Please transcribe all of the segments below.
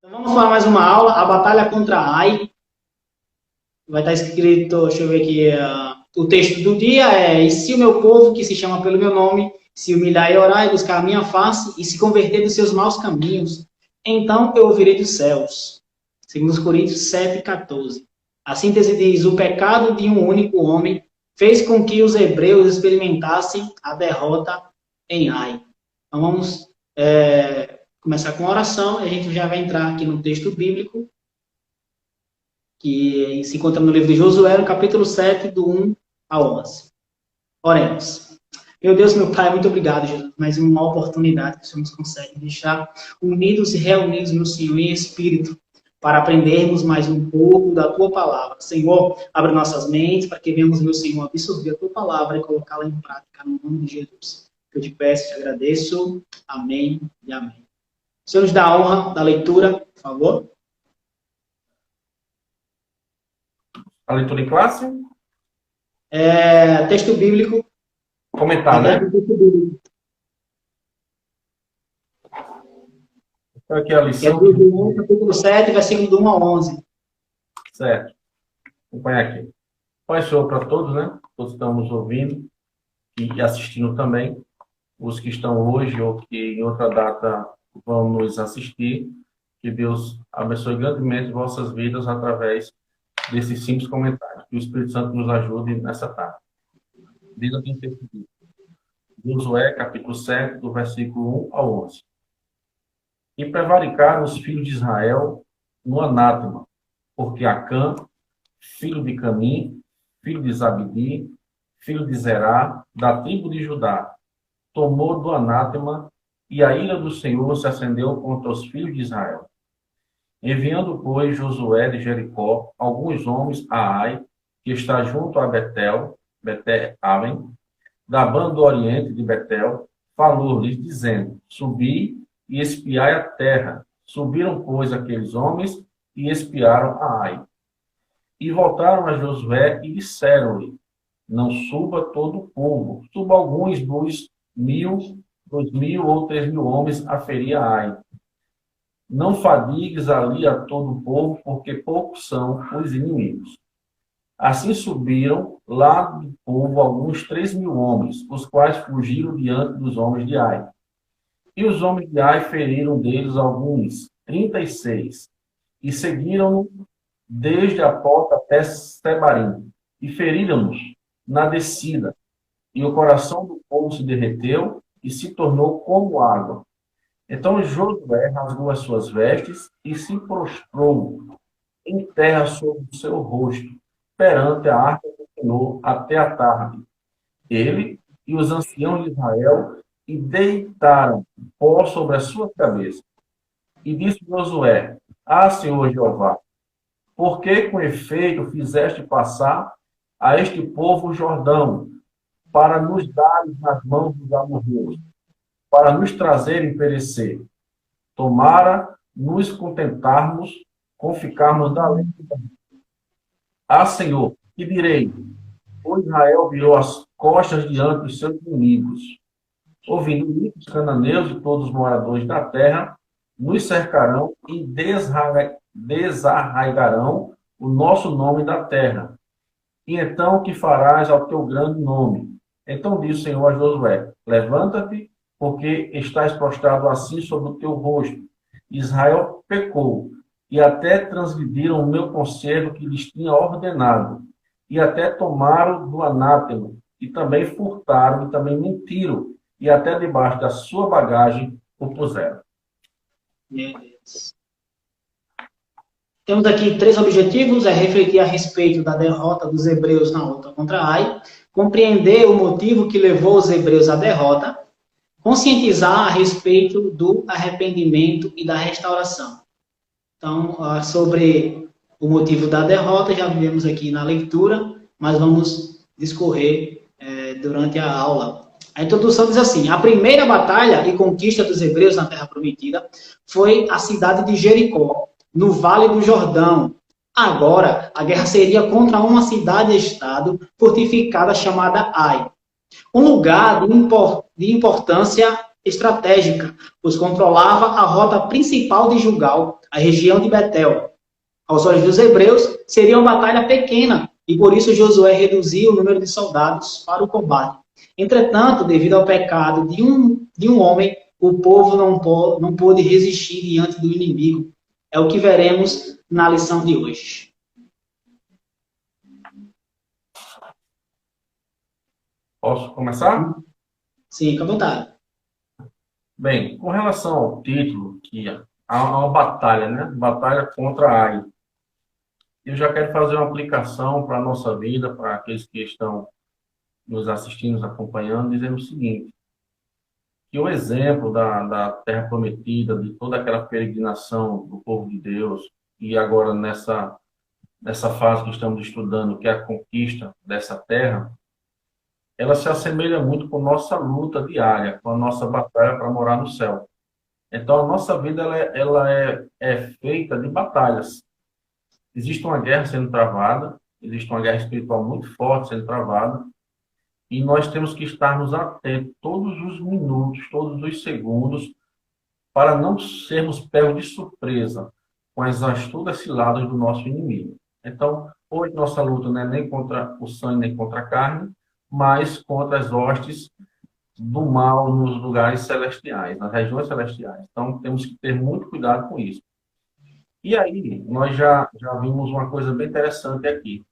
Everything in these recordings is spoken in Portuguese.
Então vamos para mais uma aula, a batalha contra Ai. Vai estar escrito, deixa eu ver aqui, o texto do dia é: e se o meu povo, que se chama pelo meu nome, se humilhar e orar e buscar a minha face e se converter dos seus maus caminhos, então eu ouvirei dos céus. Segundo os Coríntios 7:14. A síntese diz: o pecado de um único homem fez com que os hebreus experimentassem a derrota em Ai. Então vamos começar com a oração e a gente já vai entrar aqui no texto bíblico, que se encontra no livro de Josué, no capítulo 7, do 1 ao 11. Oremos. Meu Deus, meu Pai, muito obrigado, Jesus, mais uma oportunidade que o Senhor nos concede deixar unidos e reunidos no Senhor em Espírito, para aprendermos mais um pouco da Tua Palavra. Senhor, abre nossas mentes para que venhamos, meu Senhor, absorver a Tua Palavra e colocá-la em prática no nome de Jesus. Eu te peço, te agradeço. Amém e amém. O Senhor nos dá a honra da leitura, por favor. A leitura em classe? Texto bíblico. Comentar, né? Texto bíblico. Então aqui a lição. Que é do João, capítulo 7, versículo do 1 ao 11. Certo. Acompanha aqui. Pai, Senhor, para todos, né? Todos estamos ouvindo e assistindo também. Os que estão hoje ou que em outra data vão nos assistir. Que Deus abençoe grandemente vossas vidas através desses simples comentários. Que o Espírito Santo nos ajude nessa tarde. Diz aqui em texto bíblico. Josué, capítulo 7, do versículo 1 ao 11. E prevaricaram os filhos de Israel no anátema, porque Acã, filho de Camim, filho de Zabdi, filho de Zerá, da tribo de Judá, tomou do anátema, e a ira do Senhor se acendeu contra os filhos de Israel. Enviando, pois, Josué de Jericó alguns homens a Ai, que está junto a Betel-Aven, da banda do oriente de Betel, falou-lhes, dizendo: subi e espiai a terra. Subiram, pois, aqueles homens e espiaram a Ai. E voltaram a Josué e disseram-lhe: não suba todo o povo, suba alguns dos 1.000, 2.000 ou 3.000 homens a ferir a Ai. Não fadigues ali a todo o povo, porque poucos são os inimigos. Assim subiram lá do povo alguns 3.000 homens, os quais fugiram diante dos homens de Ai. E os homens de Ai feriram deles alguns, 36, e seguiram-no desde a porta até Sebarim, e feriram-nos na descida. E o coração do povo se derreteu e se tornou como água. Então Josué rasgou as suas vestes e se prostrou em terra sobre o seu rosto, perante a arca do Senhor até a tarde. Ele e os anciãos de Israel e deitaram pó sobre as suas cabeças. E disse Josué: ah, Senhor Jeová, por que com efeito fizeste passar a este povo o Jordão, para nos dar nas mãos dos amorreus, para nos trazerem perecer? Tomara nos contentarmos com ficarmos da lei. Ah, Senhor, que direi? O Israel virou as costas diante dos seus inimigos. Ouvindo os cananeus e todos os moradores da terra nos cercarão e desarraigarão o nosso nome da terra. E então o que farás ao teu grande nome? Então disse o Senhor a Josué: levanta-te, porque estás prostrado assim sobre o teu rosto. Israel pecou, e até transgrediram o meu conselho que lhes tinha ordenado, e até tomaram do anátema, e também furtaram, e também mentiram, e até debaixo da sua bagagem o puseram. Meu Deus. Temos aqui 3 objetivos: refletir a respeito da derrota dos hebreus na luta contra Ai, compreender o motivo que levou os hebreus à derrota, conscientizar a respeito do arrependimento e da restauração. Então, sobre o motivo da derrota, já vimos aqui na leitura, mas vamos discorrer durante a aula. A introdução diz assim: a primeira batalha e conquista dos hebreus na Terra Prometida foi a cidade de Jericó, no Vale do Jordão. Agora, a guerra seria contra uma cidade-estado fortificada chamada Ai. Um lugar de importância estratégica, pois controlava a rota principal de Gilgal, a região de Betel. Aos olhos dos hebreus, seria uma batalha pequena, e por isso Josué reduziu o número de soldados para o combate. Entretanto, devido ao pecado de um homem, o povo não pôde resistir diante do inimigo. É o que veremos na lição de hoje. Posso começar? Sim, fica à vontade. Bem, com relação ao título, que há uma batalha, né? Batalha contra Ai. Eu já quero fazer uma aplicação para a nossa vida, para aqueles que estão nos assistindo, nos acompanhando, dizendo o seguinte, que o exemplo da Terra Prometida, de toda aquela peregrinação do povo de Deus, e agora nessa fase que estamos estudando, que é a conquista dessa terra, ela se assemelha muito com nossa luta diária, com a nossa batalha para morar no céu. Então, a nossa vida ela é feita de batalhas. Existe uma guerra sendo travada, existe uma guerra espiritual muito forte sendo travada, e nós temos que estarmos atentos todos os minutos, todos os segundos, para não sermos pegos de surpresa com as astutas ciladas do nosso inimigo. Então, hoje nossa luta não é nem contra o sangue, nem contra a carne, mas contra as hostes do mal nos lugares celestiais, nas regiões celestiais. Então, temos que ter muito cuidado com isso. E aí, nós já vimos uma coisa bem interessante aqui.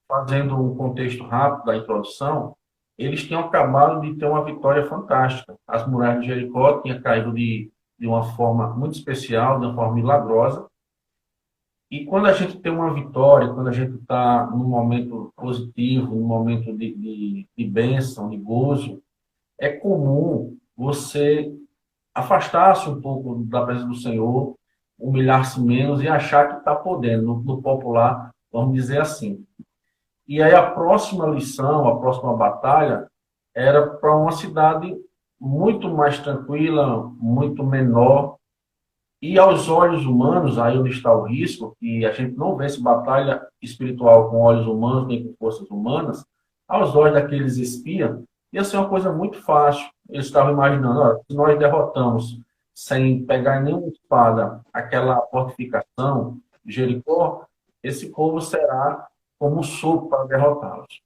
Fazendo um contexto rápido da introdução, eles tinham acabado de ter uma vitória fantástica. As muralhas de Jericó tinham caído de uma forma muito especial, de uma forma milagrosa. E quando a gente tem uma vitória, quando a gente está num momento positivo, num momento de bênção, de gozo, é comum você afastar-se um pouco da presença do Senhor, humilhar-se menos e achar que está podendo, no popular, vamos dizer assim. E aí a próxima lição, a próxima batalha, era para uma cidade muito mais tranquila, muito menor. E aos olhos humanos, aí onde está o risco, que a gente não vence batalha espiritual com olhos humanos, nem com forças humanas, aos olhos daqueles espias, ia ser uma coisa muito fácil. Eles estavam imaginando, olha, se nós derrotamos sem pegar nenhuma espada aquela fortificação de Jericó, esse povo será como um sopro para derrotá-los.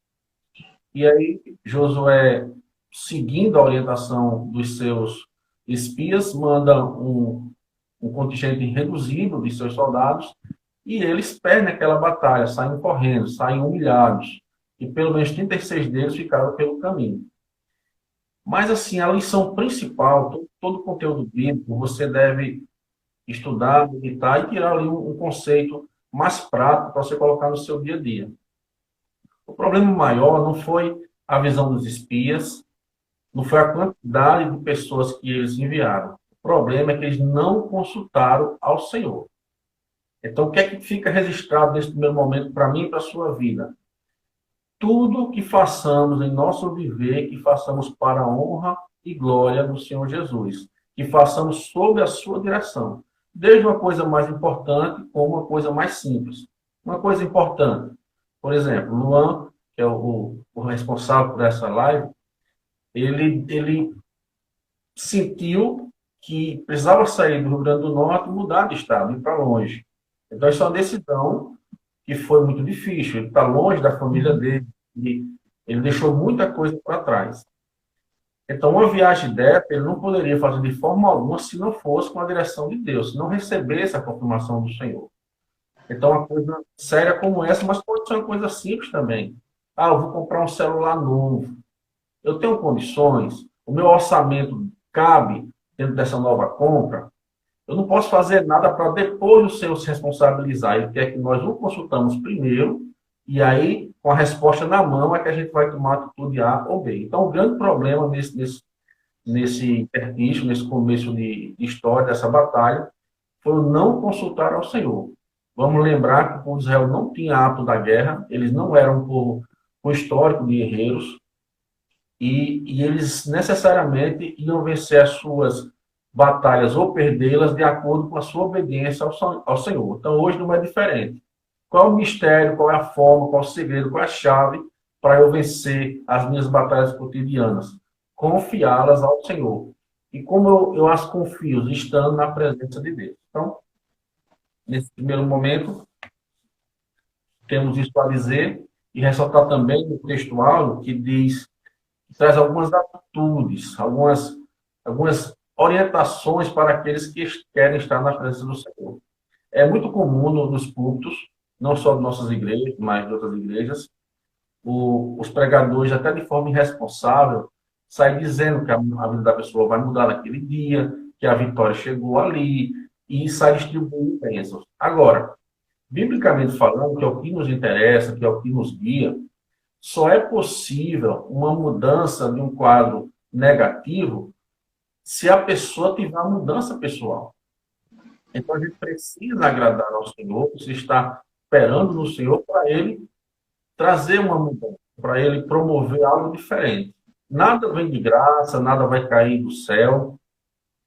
E aí, Josué, seguindo a orientação dos seus espias, manda um contingente reduzido de seus soldados e eles perdem aquela batalha, saem correndo, saem humilhados. E pelo menos 36 deles ficaram pelo caminho. Mas, assim, a lição principal, todo o conteúdo bíblico, você deve estudar, meditar e tirar ali um conceito mais prático para você colocar no seu dia a dia. O problema maior não foi a visão dos espias, não foi a quantidade de pessoas que eles enviaram. O problema é que eles não consultaram ao Senhor. Então, o que é que fica registrado nesse primeiro momento para mim e para a sua vida? Tudo que façamos em nosso viver, que façamos para a honra e glória do Senhor Jesus. Que façamos sob a sua direção. Desde uma coisa mais importante como uma coisa mais simples. Uma coisa importante. Por exemplo, Luan, que é o responsável por essa live, ele sentiu que precisava sair do Rio Grande do Norte e mudar de estado, ir para longe. Então, isso é uma decisão que foi muito difícil. Ele está longe da família dele, e ele deixou muita coisa para trás. Então, uma viagem dessa, ele não poderia fazer de forma alguma se não fosse com a direção de Deus, se não recebesse a confirmação do Senhor. Então, uma coisa séria como essa, mas pode ser uma coisa simples também. Ah, eu vou comprar um celular novo. Eu tenho condições, o meu orçamento cabe dentro dessa nova compra. Eu não posso fazer nada para depois o Senhor se responsabilizar. Ele quer que nós o consultamos primeiro, e aí, com a resposta na mão, é que a gente vai tomar a atitude A ou B. Então, o grande problema nesse intertício, nesse começo de história, dessa batalha, foi o não consultar ao Senhor. Vamos lembrar que o povo de Israel não tinha hábito da guerra, eles não eram um povo com histórico de guerreiros, e eles necessariamente iam vencer as suas batalhas ou perdê-las de acordo com a sua obediência ao Senhor. Então, hoje não é diferente. Qual é o mistério, qual é a forma, qual é o segredo, qual é a chave para eu vencer as minhas batalhas cotidianas? Confiá-las ao Senhor. E como eu as confio? Estando na presença de Deus. Então, nesse primeiro momento, temos isso a dizer e ressaltar também no textual que diz, que traz algumas atitudes, algumas orientações para aqueles que querem estar na presença do Senhor. É muito comum nos púlpitos, não só de nossas igrejas, mas de outras igrejas, os pregadores, até de forma irresponsável, saem dizendo que a vida da pessoa vai mudar naquele dia, que a vitória chegou ali, e sai distribuindo bênçãos. Agora, biblicamente falando, que é o que nos interessa, que é o que nos guia, só é possível uma mudança de um quadro negativo se a pessoa tiver uma mudança pessoal. Então, a gente precisa agradar ao Senhor, precisa estar esperando no Senhor para Ele trazer uma mudança, para Ele promover algo diferente. Nada vem de graça, nada vai cair do céu,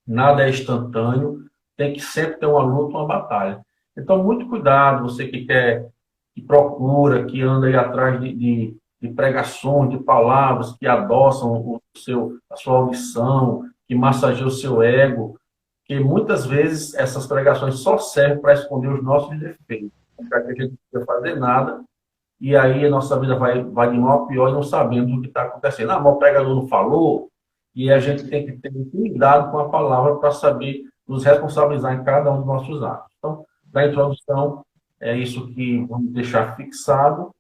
nada é instantâneo, tem que sempre ter uma luta, uma batalha. Então, muito cuidado, você que quer, que procura, que anda aí atrás de pregações, de palavras que adoçam a sua audição, que massageiam o seu ego, que muitas vezes essas pregações só servem para esconder os nossos defeitos, para que a gente não precisa fazer nada, e aí a nossa vida vai de mal a pior e não sabemos o que está acontecendo. Ah, mas o pregador não falou, e a gente tem que ter cuidado com a palavra para saber nos responsabilizar em cada um dos nossos atos. Então, na introdução, é isso que vamos deixar fixado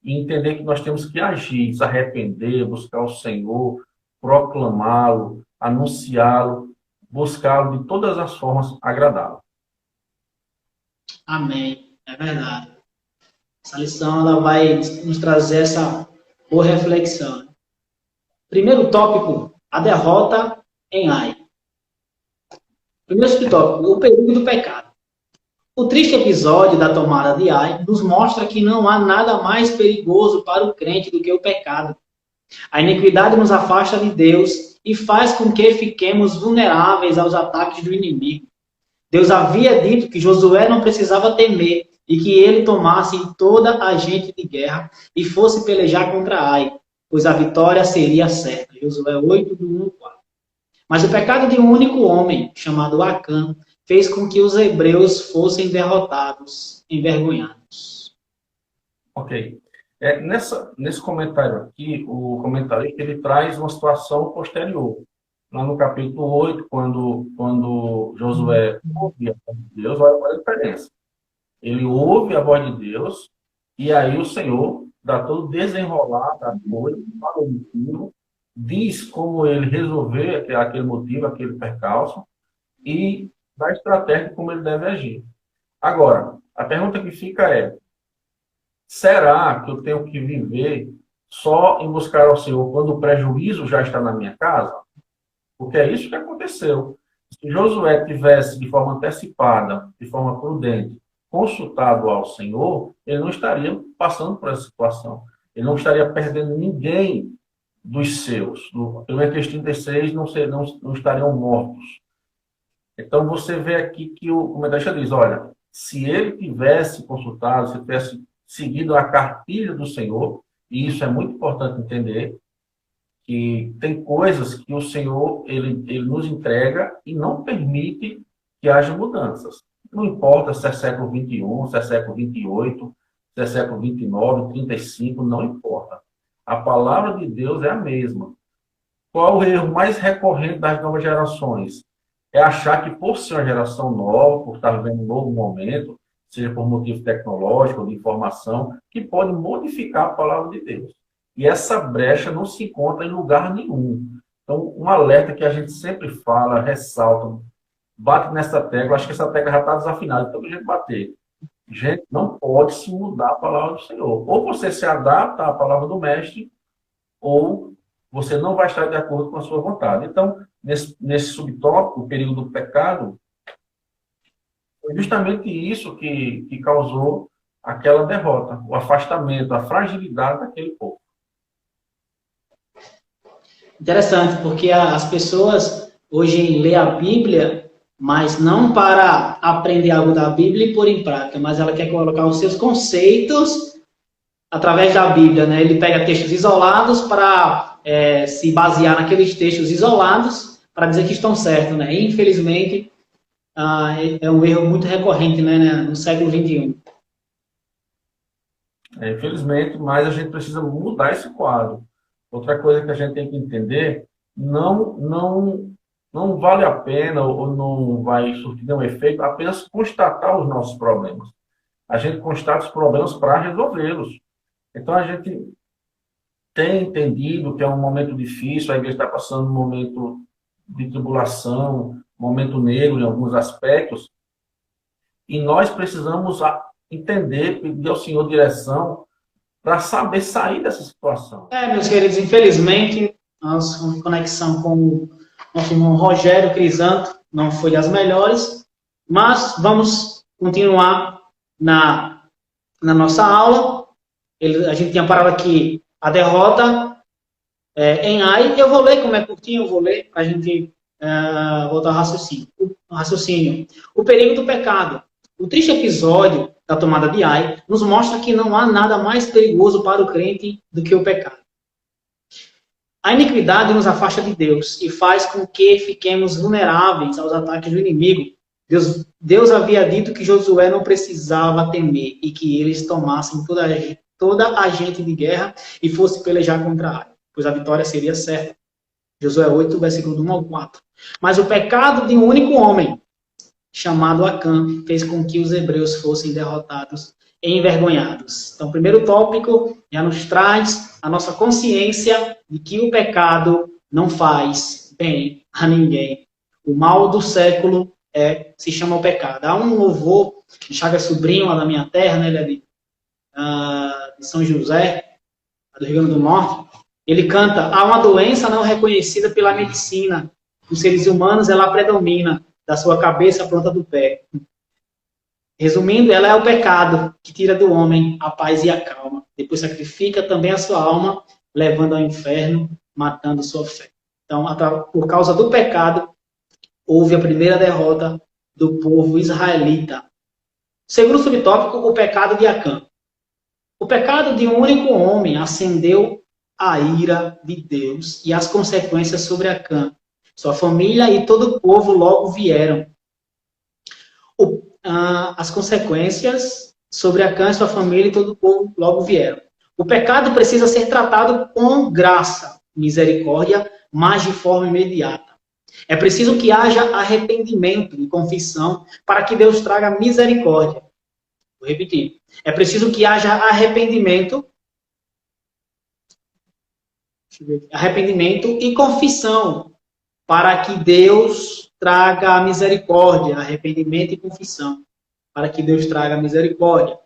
e entender que nós temos que agir, se arrepender, buscar o Senhor, proclamá-lo, anunciá-lo, buscá-lo de todas as formas agradá-lo. Amém. É verdade. Essa lição ela vai nos trazer essa boa reflexão. Primeiro tópico, a derrota em Ai. Primeiro subtópico, o perigo do pecado. O triste episódio da tomada de Ai nos mostra que não há nada mais perigoso para o crente do que o pecado. A iniquidade nos afasta de Deus e faz com que fiquemos vulneráveis aos ataques do inimigo. Deus havia dito que Josué não precisava temer e que ele tomasse toda a gente de guerra e fosse pelejar contra Ai, pois a vitória seria certa. Josué 8, do 1 ao 4. Mas o pecado de um único homem, chamado Acã, fez com que os hebreus fossem derrotados, envergonhados. Ok. Nesse comentário aqui, o comentarista ele traz uma situação posterior. Lá no capítulo 8, quando Josué ouve a voz de Deus, olha qual é a diferença. Ele ouve a voz de Deus e aí o Senhor dá todo desenrolar da coisa, fala o motivo, diz como ele resolver aquele motivo, aquele percalço e dá estratégia de como ele deve agir. Agora, a pergunta que fica é: será que eu tenho que viver só em buscar ao Senhor quando o prejuízo já está na minha casa? Porque é isso que aconteceu. Se Josué tivesse, de forma antecipada, de forma prudente, consultado ao Senhor, ele não estaria passando por essa situação. Ele não estaria perdendo ninguém dos seus. No 1:36 não estariam mortos. Então você vê aqui que o comentarista diz, olha, se ele tivesse consultado, se tivesse seguido a cartilha do Senhor, e isso é muito importante entender, que tem coisas que o Senhor ele nos entrega e não permite que haja mudanças. Não importa se é século XXI, se é século XXVIII, se é século XIX, 35, não importa. A palavra de Deus é a mesma. Qual o erro mais recorrente das novas gerações? É achar que por ser uma geração nova, por estar vivendo um novo momento, seja por motivo tecnológico ou de informação, que pode modificar a palavra de Deus. E essa brecha não se encontra em lugar nenhum. Então, um alerta que a gente sempre fala, ressalta, bate nessa tecla, acho que essa tecla já está desafinada, então a gente bater. Gente, não pode se mudar a palavra do Senhor. Ou você se adapta à palavra do mestre, ou você não vai estar de acordo com a sua vontade. Então, nesse subtópico, o perigo do pecado, foi justamente isso que causou aquela derrota, o afastamento, a fragilidade daquele povo. Interessante, porque as pessoas hoje lêem a Bíblia, mas não para aprender algo da Bíblia e pôr em prática, mas ela quer colocar os seus conceitos através da Bíblia, né? Ele pega textos isolados para se basear naqueles textos isolados para dizer que estão certos, né? E, infelizmente, é um erro muito recorrente, né, no século XXI. Infelizmente, mas a gente precisa mudar esse quadro. Outra coisa que a gente tem que entender, não vale a pena ou não vai surtir nenhum efeito apenas constatar os nossos problemas. A gente constata os problemas para resolvê-los. Então, a gente tem entendido que é um momento difícil, a igreja está passando um momento de tribulação, um momento negro em alguns aspectos, e nós precisamos entender, pedir ao Senhor direção para saber sair dessa situação. Meus queridos, infelizmente, nossa conexão com o nosso irmão Rogério Crisanto não foi das melhores, mas vamos continuar na nossa aula. A gente tinha parado aqui a derrota em Ai. Eu vou ler, como é curtinho, eu vou ler para a gente voltar ao raciocínio. O perigo do pecado. O triste episódio da tomada de Ai nos mostra que não há nada mais perigoso para o crente do que o pecado. A iniquidade nos afasta de Deus e faz com que fiquemos vulneráveis aos ataques do inimigo. Deus havia dito que Josué não precisava temer e que eles tomassem toda a gente de guerra e fosse pelejar contra Ai, pois a vitória seria certa. Josué 8, versículo 1 ao 4. Mas o pecado de um único homem, chamado Acã, fez com que os hebreus fossem derrotados e envergonhados. Então, o primeiro tópico já nos traz a nossa consciência de que o pecado não faz bem a ninguém. O mal do século se chama o pecado. Há um louvor de Chagas Sobrinho, lá da minha terra, né, ele é de São José, do Rio Grande do Norte. Ele canta: há uma doença não reconhecida pela medicina. Os seres humanos, ela predomina, da sua cabeça à planta do pé. Resumindo, ela é o pecado que tira do homem a paz e a calma. Depois sacrifica também a sua alma, levando ao inferno, matando sua fé. Então, por causa do pecado, houve a primeira derrota do povo israelita. Segundo subtópico, o pecado de Acã. O pecado de um único homem acendeu a ira de Deus e as consequências sobre Acã. Sua família e todo o povo logo vieram. As consequências sobre Acã, sua família e todo o povo logo vieram. O pecado precisa ser tratado com graça, misericórdia, mas de forma imediata. É preciso que haja arrependimento e confissão para que Deus traga misericórdia. Vou repetir. É preciso que haja arrependimento e confissão para que Deus traga misericórdia, arrependimento e confissão, para que Deus traga misericórdia.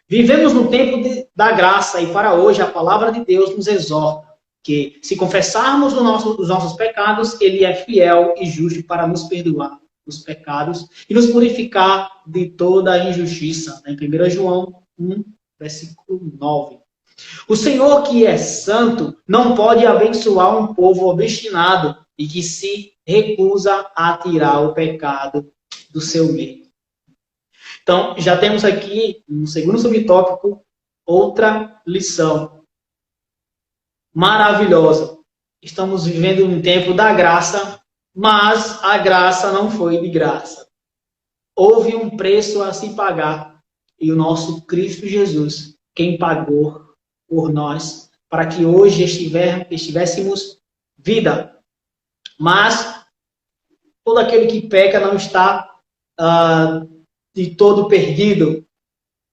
Vivemos no tempo da graça e para hoje a palavra de Deus nos exorta que, se confessarmos os nossos pecados, Ele é fiel e justo para nos perdoar os pecados e nos purificar de toda a injustiça. Em 1 João 1, versículo 9. O Senhor, que é santo, não pode abençoar um povo obstinado e que se recusa a tirar o pecado do seu meio. Então, já temos aqui, no segundo subtópico, outra lição maravilhosa. Estamos vivendo um tempo da graça, mas a graça não foi de graça. Houve um preço a se pagar e o nosso Cristo Jesus, quem pagou por nós, para que hoje estivéssemos vida. Mas todo aquele que peca não está de todo perdido.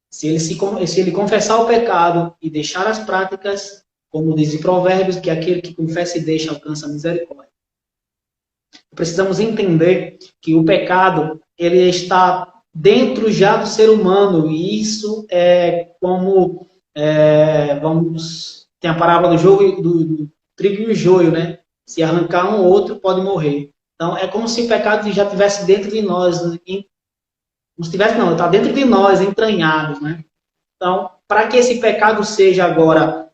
Se ele confessar o pecado e deixar as práticas, como diz em Provérbios, que aquele que confessa e deixa alcança a misericórdia. Precisamos entender que o pecado ele está dentro já do ser humano, e isso é como tem a parábola do trigo e o joio, né? Se arrancar um ou outro, pode morrer. Então, é como se o pecado já estivesse dentro de nós. Não estivesse, não, está dentro de nós, entranhado, né? Então, para que esse pecado seja agora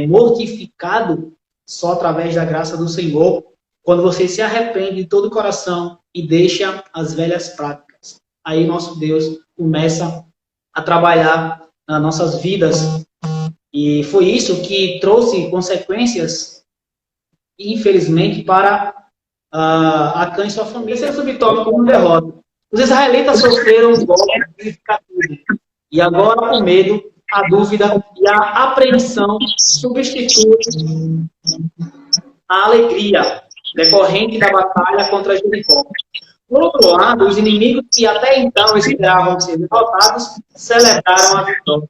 mortificado, só através da graça do Senhor, quando você se arrepende de todo o coração e deixa as velhas práticas. Aí nosso Deus começa a trabalhar nas nossas vidas. E foi isso que trouxe consequências, infelizmente, para Acã e sua família. Esse é o subtópico como derrota. Os israelitas sofreram um golpe significativo. E agora, com medo, a dúvida e a apreensão substituem a alegria decorrente da batalha contra Jericó. Por outro lado, os inimigos que até então esperavam ser derrotados celebraram a vitória.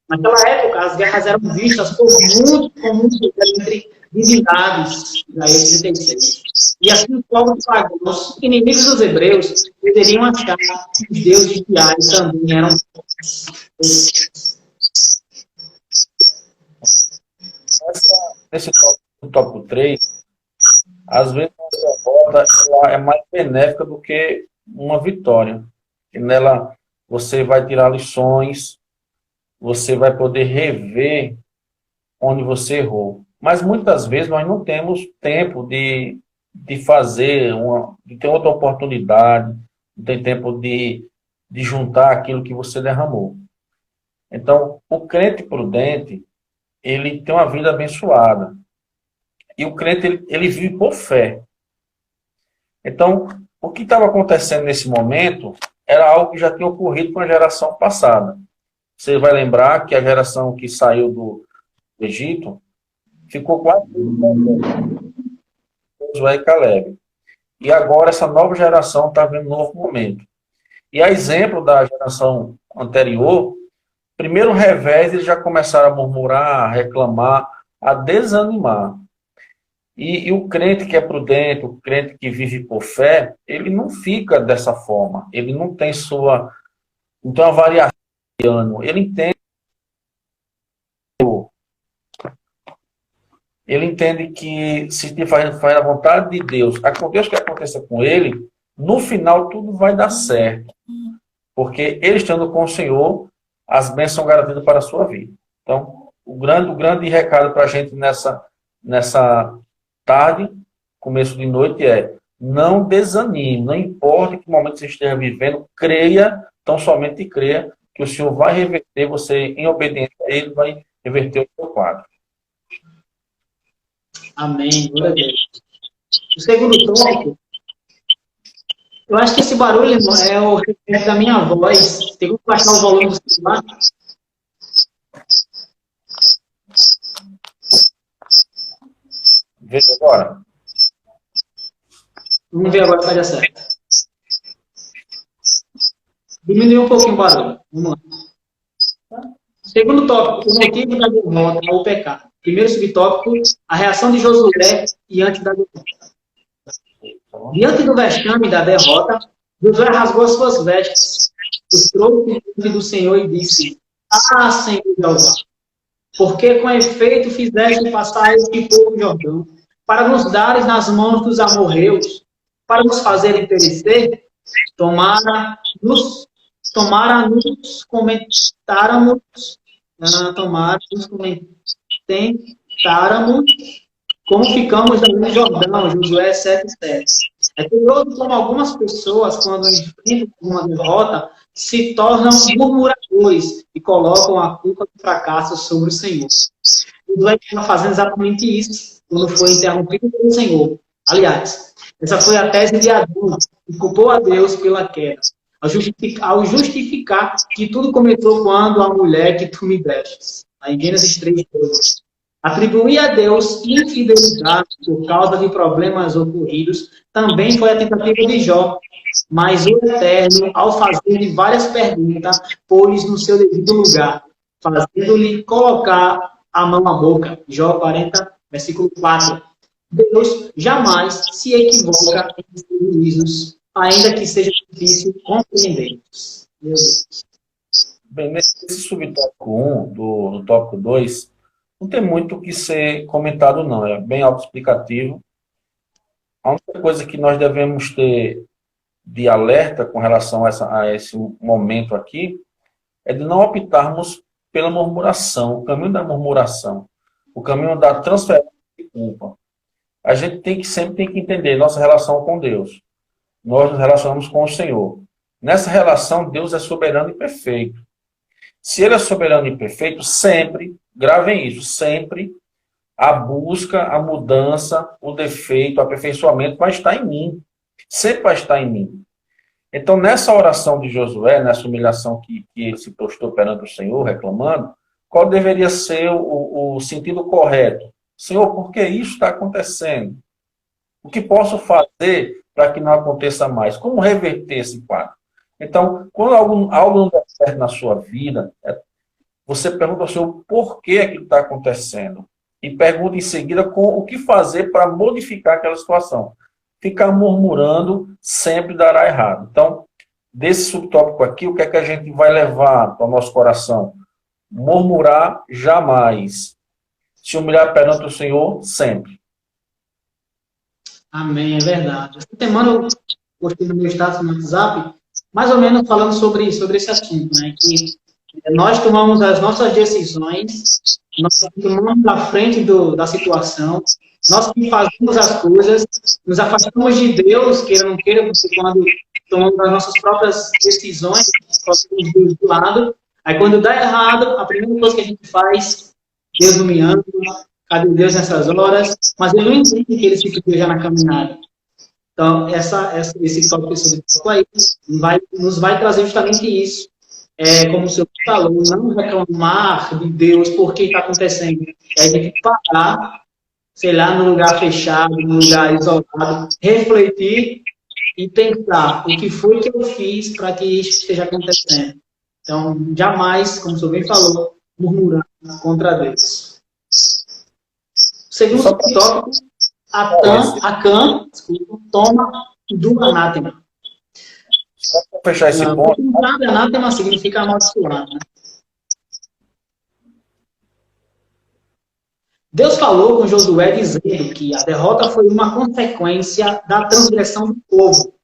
Naquela época, as guerras eram vistas por muitos comuns entre divindades, Isaías 36. E assim, os povos pagãos, inimigos dos hebreus, poderiam achar que os deuses de Ai também eram Nesse tópico 3, às vezes a derrota ela é mais benéfica do que uma vitória. E nela você vai tirar lições, você vai poder rever onde você errou. Mas muitas vezes nós não temos tempo de fazer, de ter outra oportunidade, não tem tempo de juntar aquilo que você derramou. Então, o crente prudente, ele tem uma vida abençoada. E o crente, ele vive por fé. Então, o que estava acontecendo nesse momento era algo que já tinha ocorrido com a geração passada. Você vai lembrar que a geração que saiu do Egito ficou quase Josué e Caleb. E agora essa nova geração está vendo um novo momento. E a exemplo da geração anterior, primeiro revés eles já começaram a murmurar, a reclamar, a desanimar. E o crente que é prudente, o crente que vive por fé, ele não fica dessa forma. Ele não tem uma variação de ano. Ele entende que se faz a vontade de Deus, aconteça o que aconteça com ele, no final tudo vai dar certo. Porque ele estando com o Senhor, as bênçãos são garantidas para a sua vida. Então, o grande recado para a gente nessa tarde, começo de noite, é: não desanime, não importa que momento você esteja vivendo, creia, tão somente creia, que o Senhor vai reverter você, em obediência a Ele, vai reverter o seu quadro. Amém, glória a Deus. O segundo tópico, eu acho que esse barulho é o reflexo da minha voz. Tem como baixar o volume do celular? Veja agora. Vamos ver agora se vai dar certo. Diminuiu um pouquinho o barulho. Vamos lá. Segundo tópico, o motivo da derrota ou pecado. Primeiro subtópico, a reação de Josué diante da derrota. Diante do vexame da derrota, Josué rasgou as suas vestes, prostrou-se diante do Senhor e disse: Ah, Senhor Jeová, porque com efeito fizeste passar este povo Jordão, para nos dares nas mãos dos amorreus, para nos fazerem perecer? Tomara-nos comentáramos como ficamos no Jordão, Josué 7:7. É curioso como algumas pessoas, quando enfrentam uma derrota, se tornam murmuradores e colocam a culpa do fracasso sobre o Senhor. Josué estava fazendo exatamente isso quando foi interrompido pelo Senhor. Aliás, essa foi a tese de Adão, que culpou a Deus pela queda, ao justificar que tudo começou quando a mulher que tu me destes. Em Gênesis 3:12. Atribuir a Deus infidelidade por causa de problemas ocorridos também foi a tentativa de Jó, mas o Eterno, ao fazer-lhe várias perguntas, pôs no seu devido lugar, fazendo-lhe colocar a mão à boca. Jó 40, versículo 4. Deus jamais se equivoca em seus juízos, ainda que seja difícil compreendê-los. Meu Deus. Bem, nesse subtópico 1 do tópico 2, não tem muito o que ser comentado, não. É bem autoexplicativo. A única coisa que nós devemos ter de alerta com relação a esse momento aqui é de não optarmos pela murmuração, o caminho da murmuração, o caminho da transferência de culpa. A gente sempre tem que entender nossa relação com Deus. Nós nos relacionamos com o Senhor. Nessa relação, Deus é soberano e perfeito. Se Ele é soberano e perfeito, sempre, gravem isso, sempre a busca, a mudança, o defeito, o aperfeiçoamento vai estar em mim. Sempre vai estar em mim. Então, nessa oração de Josué, nessa humilhação que ele se postou perante o Senhor, reclamando, qual deveria ser o sentido correto? Senhor, por que isso está acontecendo? O que posso fazer para que não aconteça mais? Como reverter esse quadro? Então, quando algo não dá certo na sua vida, você pergunta ao Senhor por que aquilo está acontecendo. E pergunta em seguida o que fazer para modificar aquela situação. Ficar murmurando sempre dará errado. Então, desse subtópico aqui, o que é que a gente vai levar para o nosso coração? Murmurar jamais. Se humilhar perante o Senhor, sempre. Amém, é verdade. Essa semana eu postei no meu status no WhatsApp, mais ou menos falando sobre esse assunto, né? Que nós tomamos as nossas decisões, nós tomamos à frente da situação, nós que fazemos as coisas, nos afastamos de Deus, queira ou não queira, porque quando tomamos as nossas próprias decisões, colocamos Deus do lado, aí quando dá errado, a primeira coisa que a gente faz, Deus não me ama, cadê Deus nessas horas? Mas ele não entende que ele se perdeu já na caminhada. Então, esse tópico aí nos vai trazer justamente isso. Como o senhor falou, não reclamar de Deus por que está acontecendo. É a gente parar, sei lá, num lugar fechado, num lugar isolado, refletir e pensar o que foi que eu fiz para que isso esteja acontecendo. Então, jamais, como o senhor bem falou, murmurar contra Deus. Segundo tópico, Acã toma do anátema. Só para fechar esse ponto. Anátema significa amaldiçoado, né? Deus falou com Josué dizendo que a derrota foi uma consequência da transgressão do povo.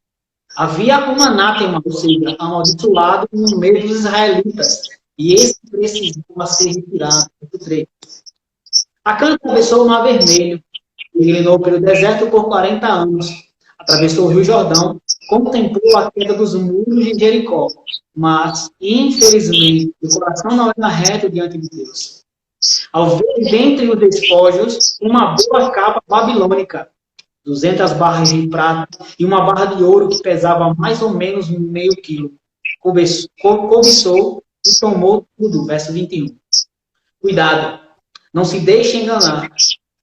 Havia um anátema, ou seja, amaldiçoado no meio dos israelitas, e esse precisava ser retirado. Acã atravessou o Mar Vermelho, peregrinou pelo deserto por 40 anos, atravessou o Rio Jordão, contemplou a queda dos muros de Jericó, mas, infelizmente, o coração não era reto diante de Deus. Ao ver dentre os despojos uma boa capa babilônica, 200 barras de prata e uma barra de ouro que pesava mais ou menos meio quilo, cobiçou e tomou tudo. Verso 21. Cuidado, não se deixe enganar.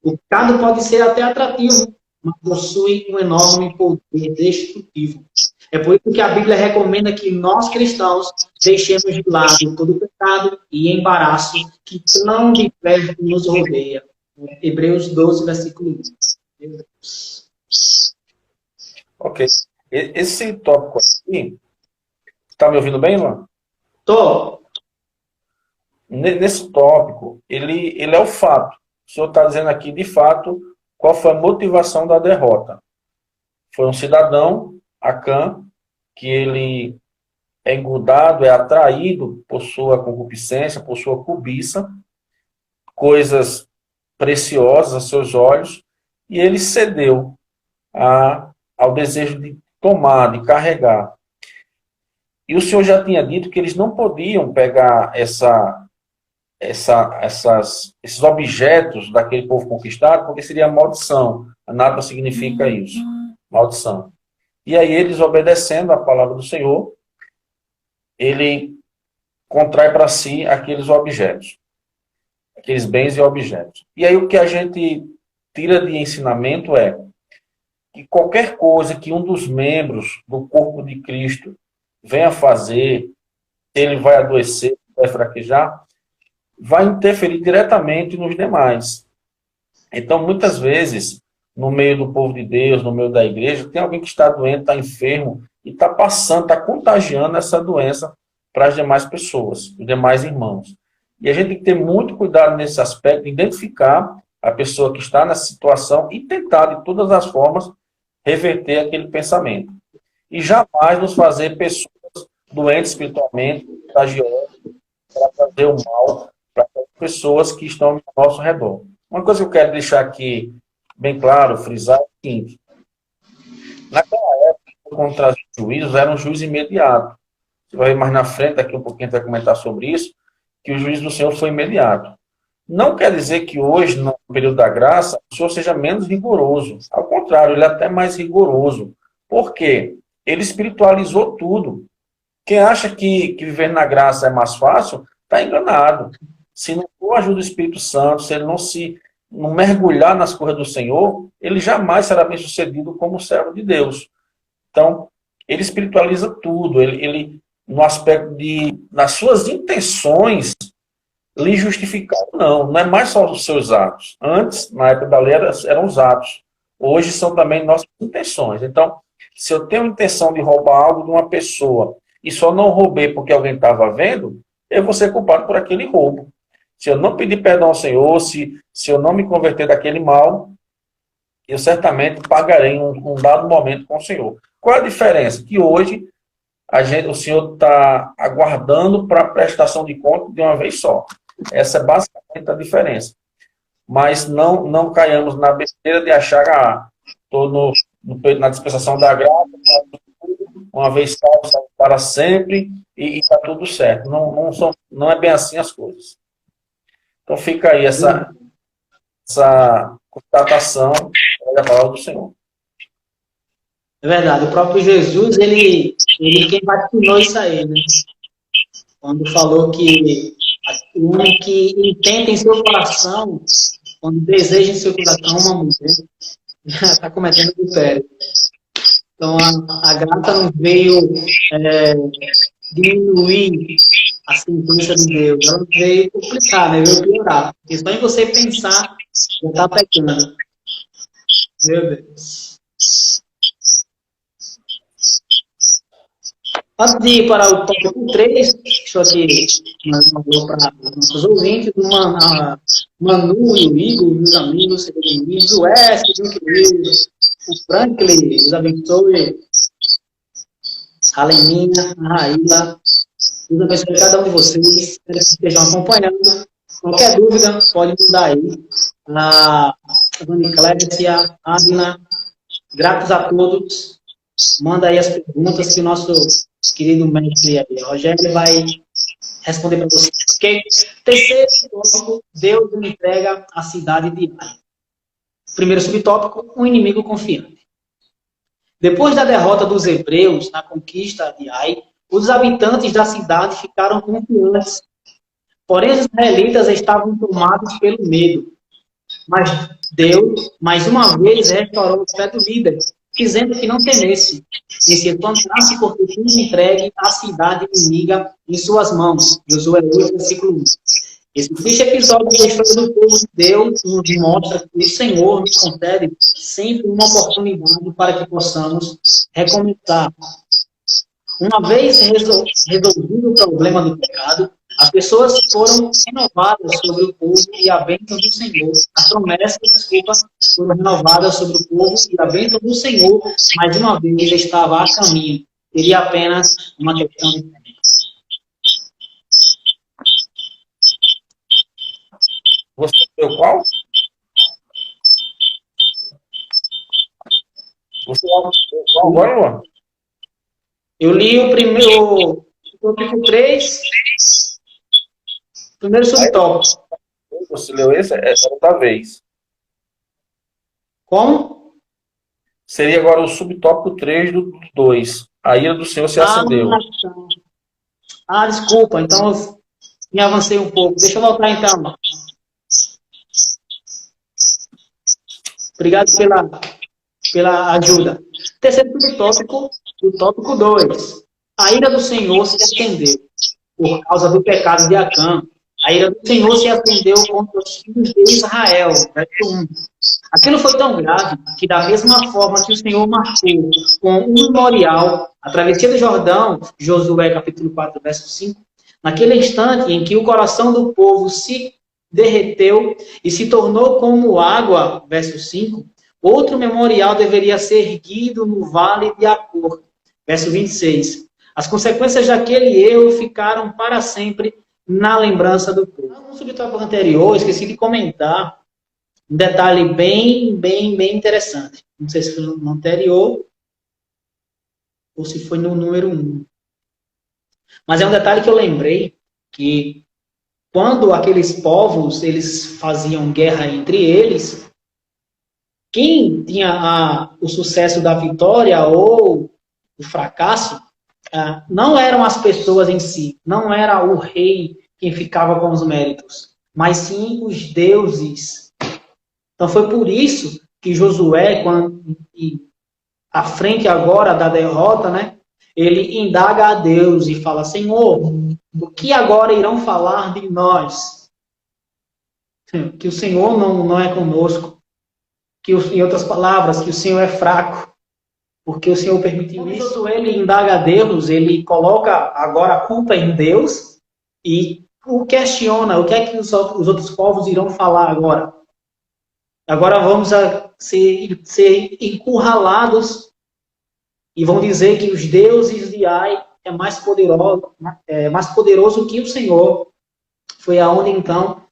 O pecado pode ser até atrativo, mas possui um enorme poder destrutivo. É por isso que a Bíblia recomenda que nós cristãos deixemos de lado todo o pecado e embaraço que tão de perto nos rodeia. Hebreus 12, versículo 1. Ok. Esse tópico aqui, está me ouvindo bem, Luan? Tô. Nesse tópico, ele é o fato. O senhor está dizendo aqui, de fato, qual foi a motivação da derrota. Foi um cidadão, Acã, que ele é engordado, é atraído por sua concupiscência, por sua cobiça, coisas preciosas a seus olhos, e ele cedeu ao desejo de tomar, de carregar. E o Senhor já tinha dito que eles não podiam pegar esses objetos daquele povo conquistado, porque seria maldição. Nada significa isso. Maldição. E aí eles, obedecendo a palavra do Senhor, ele contrai para si aqueles objetos. Aqueles bens e objetos. E aí o que a gente tira de ensinamento é que qualquer coisa que um dos membros do corpo de Cristo venha fazer, ele vai adoecer, vai fraquejar, vai interferir diretamente nos demais. Então, muitas vezes, no meio do povo de Deus, no meio da igreja, tem alguém que está doente, está enfermo, e está passando, está contagiando essa doença para as demais pessoas, os demais irmãos. E a gente tem que ter muito cuidado nesse aspecto, identificar a pessoa que está nessa situação e tentar, de todas as formas, reverter aquele pensamento. E jamais nos fazer pessoas doentes espiritualmente, contagiosas, para fazer o mal para as pessoas que estão ao nosso redor. Uma coisa que eu quero deixar aqui bem claro, frisar, é o seguinte. Naquela época, quando trazia juízos, era um juízo imediato. Você vai ver mais na frente, daqui um pouquinho a gente vai comentar sobre isso, que o juízo do Senhor foi imediato. Não quer dizer que hoje, no período da graça, o Senhor seja menos rigoroso. Ao contrário, ele é até mais rigoroso. Por quê? ele espiritualizou tudo. Quem acha que viver na graça é mais fácil, está enganado. Se não for a ajuda do Espírito Santo, se ele não mergulhar nas coisas do Senhor, ele jamais será bem sucedido como servo de Deus. Então, ele espiritualiza tudo. Ele no aspecto nas suas intenções, lhe justificar, não é mais só os seus atos. Antes, na época da lei, eram os atos. Hoje são também nossas intenções. Então, se eu tenho a intenção de roubar algo de uma pessoa e só não roubei porque alguém estava vendo, eu vou ser culpado por aquele roubo. Se eu não pedir perdão ao Senhor, se eu não me converter daquele mal, eu certamente pagarei em um dado momento com o Senhor. Qual é a diferença? Que hoje o Senhor está aguardando para a prestação de conta de uma vez só. Essa é basicamente a diferença. Mas não caiamos na besteira de achar estou na dispensação da graça, uma vez salvo para sempre, e está tudo certo. Não é bem assim as coisas. Então fica aí essa constatação da palavra do Senhor. É verdade, o próprio Jesus, ele quem vatinou isso aí, né? Quando falou que o homem que intenta em seu coração, quando deseja em seu coração uma mulher, está cometendo adultério. Então, a graça não veio diminuir a sentença de Deus, ela veio complicar, né? Veio piorar. Porque só em você pensar, já está pecando. Meu Deus. Antes de ir para o tópico 3, deixa eu aqui para os nossos ouvintes, Manu e o Igor, meus amigos, o Wesley, meu querido, o Franklin, os abençoe, a Leninha, a Raíla, Deus abençoe cada um de vocês, espero que estejam acompanhando. Qualquer dúvida, pode mandar aí. A Dani Clécia, a Adina, gratos a todos. Manda aí as perguntas que o nosso querido mestre aí, Rogério, vai responder para vocês. Ok? Terceiro tópico, Deus me entrega a cidade de Ai. Primeiro subtópico, um inimigo confiante. Depois da derrota dos hebreus na conquista de Ai, os habitantes da cidade ficaram confiantes. Porém, os israelitas estavam tomados pelo medo. Mas Deus, mais uma vez, restaurou o fé do líder, dizendo que não temesse, e se espantasse porque tinha entregue a cidade inimiga em suas mãos. Josué 8, versículo 1. Esse triste episódio da história do povo de Deus nos mostra que o Senhor nos concede sempre uma oportunidade para que possamos recomeçar. Uma vez resolvido o problema do pecado, as pessoas foram renovadas sobre o povo e a bênção do Senhor. As promessas, foram renovadas sobre o povo e a bênção do Senhor, mais uma vez, estava a caminho. Seria apenas uma questão de tempo. Você leu qual? Você leu qual agora, Luan? Eu li o primeiro, tópico 3, primeiro subtópico. Você leu esse? É outra vez. Como? Seria agora o subtópico 3 do 2. A ira do Senhor se acendeu. Desculpa. Então eu me avancei um pouco. Deixa eu voltar então. Obrigado pela ajuda. Terceiro subtópico, o tópico 2. A ira do Senhor se acendeu por causa do pecado de Acã. A ira do Senhor se acendeu contra os filhos de Israel. Verso 1. Aquilo foi tão grave que, da mesma forma que o Senhor marcou com um memorial a travessia do Jordão, Josué capítulo 4, verso 5, naquele instante em que o coração do povo se derreteu e se tornou como água, verso 5, outro memorial deveria ser erguido no vale de Acor, verso 26. As consequências daquele erro ficaram para sempre na lembrança do povo. No subtópico anterior, esqueci de comentar um detalhe bem interessante. Não sei se foi no anterior ou se foi no número 1. Mas é um detalhe que eu lembrei, que quando aqueles povos eles faziam guerra entre eles, quem tinha o sucesso da vitória ou do fracasso, não eram as pessoas em si, não era o rei quem ficava com os méritos, mas sim os deuses. Então foi por isso que Josué, à frente agora da derrota, né, ele indaga a Deus e fala: Senhor, o que agora irão falar de nós? Que o Senhor não é conosco, em outras palavras, que o Senhor é fraco, porque o Senhor permitiu isso. Ele indaga a Deus, ele coloca agora a culpa em Deus e o questiona: o que é que os outros povos irão falar agora? Agora vamos ser encurralados e vão dizer que os deuses de Ai é mais poderoso que o Senhor. Foi aonde então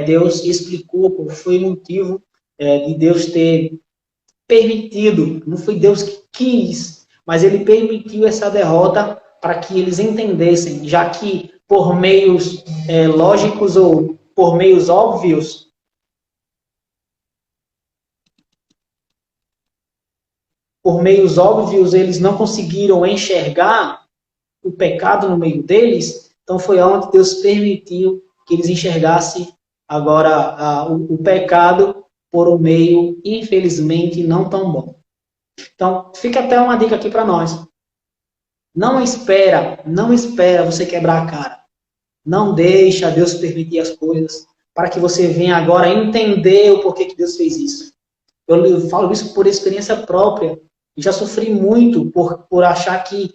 Deus explicou qual foi o motivo de Deus ter permitido. Não foi Deus que quis, mas ele permitiu essa derrota para que eles entendessem, já que por meios lógicos ou por meios óbvios, eles não conseguiram enxergar o pecado no meio deles. Então foi onde Deus permitiu que eles enxergassem agora o pecado por um meio, infelizmente, não tão bom. Então, fica até uma dica aqui para nós. Não espera você quebrar a cara. Não deixa Deus permitir as coisas para que você venha agora entender o porquê que Deus fez isso. Eu falo isso por experiência própria. Eu já sofri muito por achar que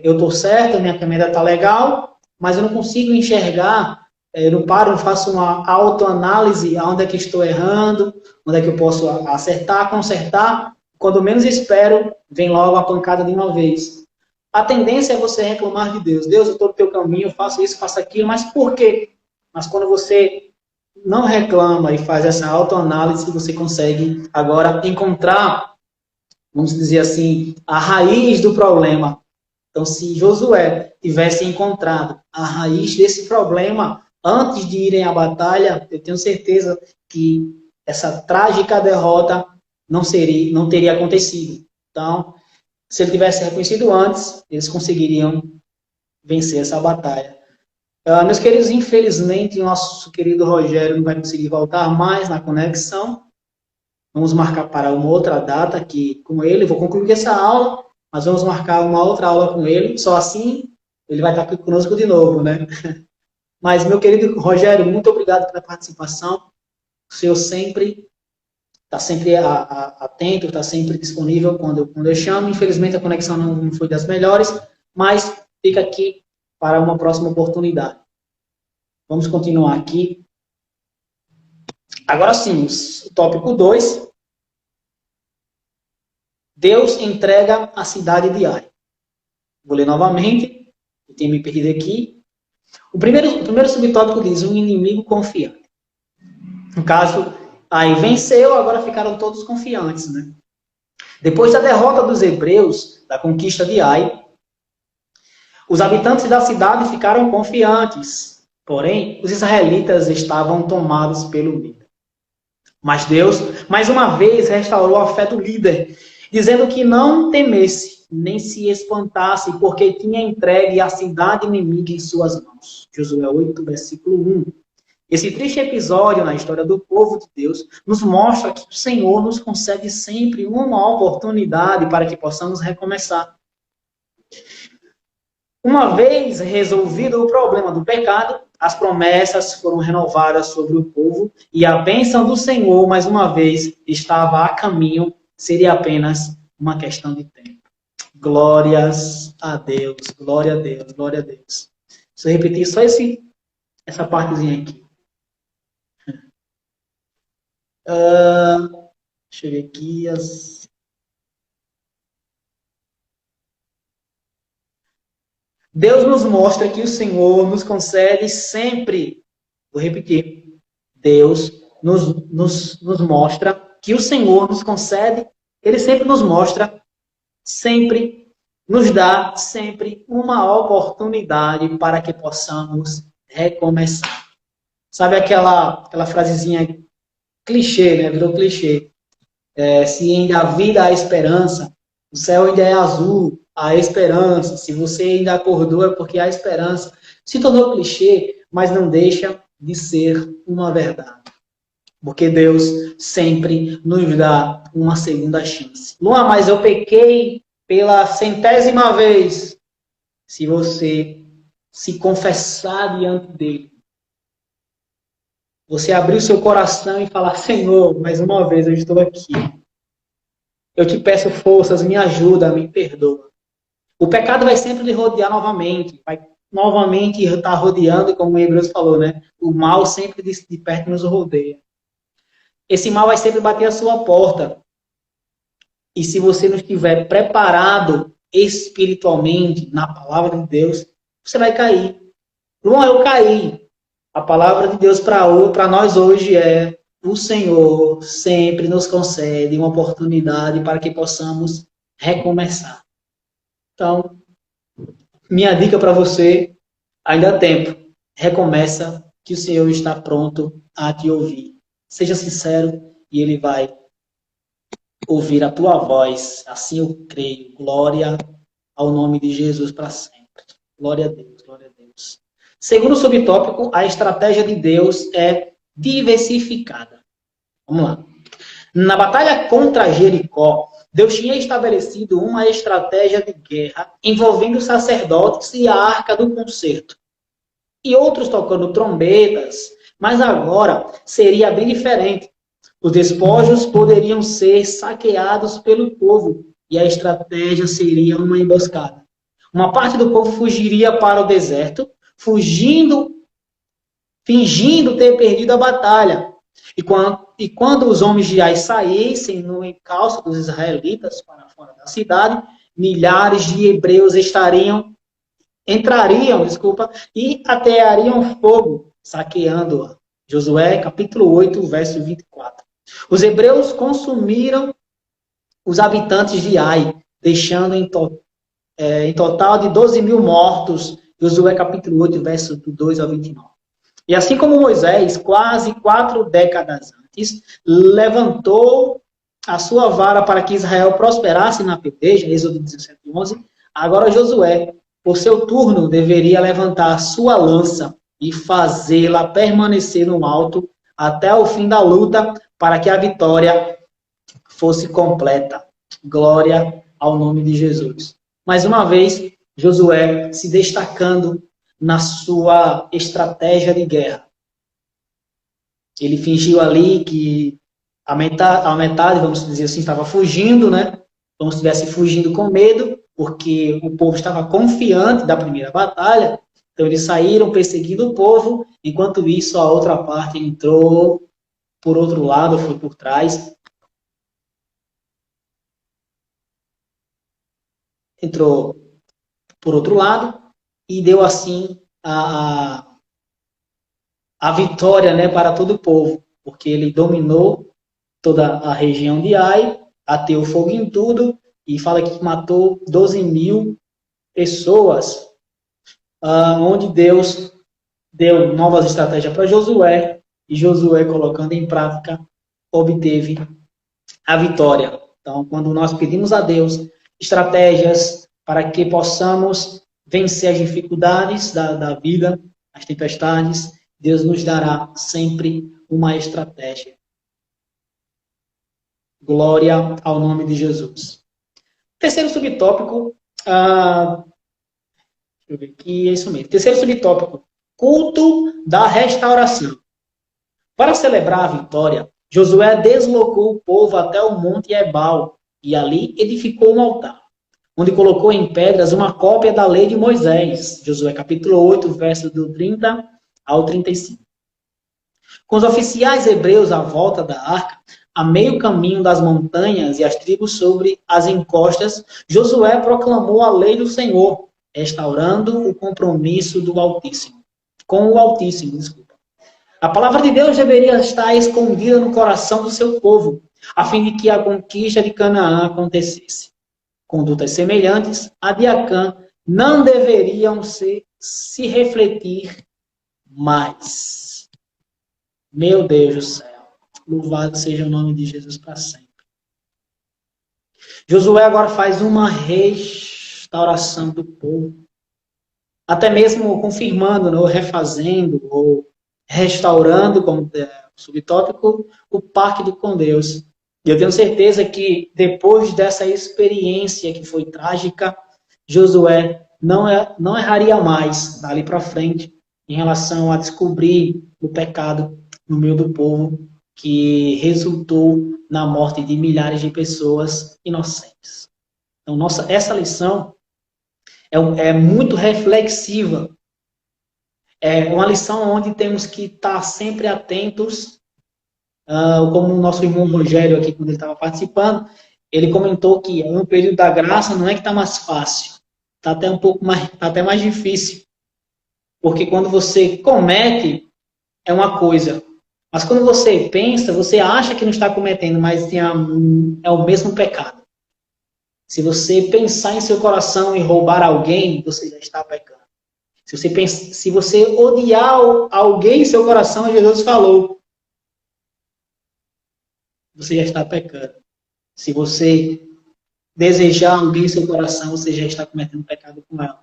eu estou certo, minha caminhada está legal, mas eu não consigo enxergar, eu não paro, não faço uma autoanálise aonde é que estou errando, onde é que eu posso acertar, consertar. Quando menos espero, vem logo a pancada de uma vez. A tendência é você reclamar de Deus. Deus, eu estou no teu caminho, eu faço isso, faço aquilo, mas por quê? Mas quando você não reclama e faz essa autoanálise, você consegue agora encontrar, vamos dizer assim, a raiz do problema. Então, se Josué tivesse encontrado a raiz desse problema antes de irem à batalha, eu tenho certeza que essa trágica derrota não teria acontecido. Então, se ele tivesse reconhecido antes, eles conseguiriam vencer essa batalha. Meus queridos, infelizmente, nosso querido Rogério não vai conseguir voltar mais na conexão. Vamos marcar para uma outra data aqui com ele. Vou concluir essa aula, mas vamos marcar uma outra aula com ele. Só assim ele vai estar aqui conosco de novo, né? Mas, meu querido Rogério, muito obrigado pela participação. O senhor está sempre atento, está sempre disponível quando eu chamo. Infelizmente, a conexão não foi das melhores, mas fica aqui para uma próxima oportunidade. Vamos continuar aqui. Agora sim, o tópico 2. Deus entrega a cidade de Ai. Vou ler novamente, eu tenho me perdido aqui. O primeiro subtópico diz: um inimigo confiante. No caso, Ai venceu, agora ficaram todos confiantes, né? Depois da derrota dos hebreus, da conquista de Ai, os habitantes da cidade ficaram confiantes. Porém, os israelitas estavam tomados pelo medo. Mas Deus, mais uma vez, restaurou a fé do líder, dizendo que não temesse, nem se espantasse, porque tinha entregue a cidade inimiga em suas mãos. Josué 8, versículo 1. Esse triste episódio na história do povo de Deus nos mostra que o Senhor nos concede sempre uma oportunidade para que possamos recomeçar. Uma vez resolvido o problema do pecado, as promessas foram renovadas sobre o povo e a bênção do Senhor, mais uma vez, estava a caminho, seria apenas uma questão de tempo. Glórias a Deus, glória a Deus, glória a Deus. Se eu repetir só essa partezinha aqui. Deixa eu ver aqui Deus nos mostra que o Senhor nos concede sempre, vou repetir, Deus nos mostra que o Senhor nos concede, Ele sempre nos mostra, sempre nos dá sempre uma oportunidade para que possamos recomeçar. Sabe aquela frasezinha clichê, né? Virou clichê. Se ainda há vida, há esperança. O céu ainda é azul, há esperança. Se você ainda acordou é porque há esperança. Se tornou clichê, mas não deixa de ser uma verdade. Porque Deus sempre nos dá uma segunda chance. Luan, mas eu pequei pela 100ª vez. Se você se confessar diante dele, você abrir o seu coração e falar: Senhor, mais uma vez eu estou aqui. Eu te peço forças, me ajuda, me perdoa. O pecado vai sempre lhe rodear novamente, vai novamente estar rodeando, como o Hebreus falou, né? O mal sempre de perto nos rodeia. Esse mal vai sempre bater a sua porta. E se você não estiver preparado espiritualmente na palavra de Deus, você vai cair. Não, eu caí. A palavra de Deus para nós hoje é: o Senhor sempre nos concede uma oportunidade para que possamos recomeçar. Então, minha dica para você, ainda há tempo. Recomeça, que o Senhor está pronto a te ouvir. Seja sincero e Ele vai ouvir a tua voz. Assim eu creio. Glória ao nome de Jesus para sempre. Glória a Deus, glória a Deus. Segundo subtópico, a estratégia de Deus é diversificada. Vamos lá. Na batalha contra Jericó, Deus tinha estabelecido uma estratégia de guerra envolvendo sacerdotes e a arca do concerto. E outros tocando trombetas, mas agora seria bem diferente. Os despojos poderiam ser saqueados pelo povo e a estratégia seria uma emboscada. Uma parte do povo fugiria para o deserto, fingindo ter perdido a batalha. E quando os homens de Ai saíssem no encalço dos israelitas para fora da cidade, milhares de hebreus entrariam e ateariam fogo, saqueando-a. Josué, capítulo 8, verso 24. Os hebreus consumiram os habitantes de Ai, deixando em total de 12 mil mortos. Josué, capítulo 8, verso do 2 ao 29. E assim como Moisés, quase 4 décadas antes, levantou a sua vara para que Israel prosperasse na peleja, Êxodo 17, 11, agora Josué, por seu turno, deveria levantar a sua lança e fazê-la permanecer no alto até o fim da luta, para que a vitória fosse completa. Glória ao nome de Jesus. Mais uma vez, Josué se destacando na sua estratégia de guerra. Ele fingiu ali que a metade, vamos dizer assim, estava fugindo, né? Como se estivesse fugindo com medo, porque o povo estava confiante da primeira batalha. Então eles saíram perseguindo o povo, enquanto isso a outra parte entrou por outro lado, foi por trás. Entrou por outro lado e deu assim a vitória, né, para todo o povo, porque ele dominou toda a região de Ai, ateu fogo em tudo, e fala que matou 12 mil pessoas, onde Deus deu novas estratégias para Josué, e Josué, colocando em prática, obteve a vitória. Então, quando nós pedimos a Deus estratégias para que possamos vencer as dificuldades da vida, as tempestades, Deus nos dará sempre uma estratégia. Glória ao nome de Jesus. Terceiro subtópico, deixa eu ver aqui, é isso mesmo. Terceiro subtópico, culto da restauração. Para celebrar a vitória, Josué deslocou o povo até o monte Ebal e ali edificou um altar, onde colocou em pedras uma cópia da lei de Moisés. Josué capítulo 8, verso do 30 ao 35. Com os oficiais hebreus à volta da arca, a meio caminho das montanhas e as tribos sobre as encostas, Josué proclamou a lei do Senhor, restaurando o compromisso do Altíssimo. Com o Altíssimo, desculpa. A palavra de Deus deveria estar escondida no coração do seu povo, a fim de que a conquista de Canaã acontecesse. Condutas semelhantes a de Acã não deveriam se refletir mais. Meu Deus do céu. Louvado seja o nome de Jesus para sempre. Josué agora faz uma restauração do povo, até mesmo confirmando, né, ou refazendo, ou restaurando, como subtópico, o pacto com Deus. E eu tenho certeza que depois dessa experiência que foi trágica, Josué não erraria mais dali para frente em relação a descobrir o pecado no meio do povo que resultou na morte de milhares de pessoas inocentes. Então, essa lição é muito reflexiva. É uma lição onde temos que estar sempre atentos, como o nosso irmão Rogério aqui, quando ele estava participando, ele comentou que no período da graça não é que está mais fácil, está até um pouco mais, tá até mais difícil. Porque quando você comete, é uma coisa. Mas quando você pensa, você acha que não está cometendo, mas é o mesmo pecado. Se você pensar em seu coração e roubar alguém, você já está pecando. Se você odiar alguém em seu coração, Jesus falou, você já está pecando. Se você desejar alguém em seu coração, você já está cometendo pecado com ela.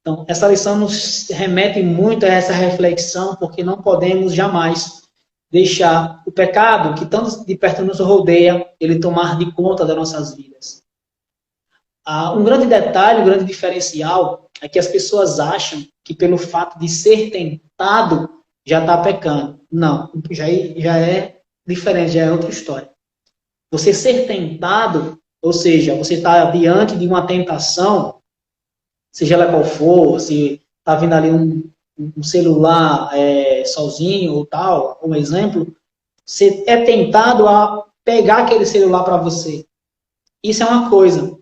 Então, essa lição nos remete muito a essa reflexão, porque não podemos jamais deixar o pecado, que tanto de perto nos rodeia, ele tomar de conta das nossas vidas. Um grande detalhe, um grande diferencial, é que as pessoas acham que pelo fato de ser tentado, já está pecando. Não, já é diferente, já é outra história. Você ser tentado, ou seja, você está diante de uma tentação, seja ela qual for, se está vindo ali um celular sozinho ou tal, um exemplo, você é tentado a pegar aquele celular para você. Isso é uma coisa.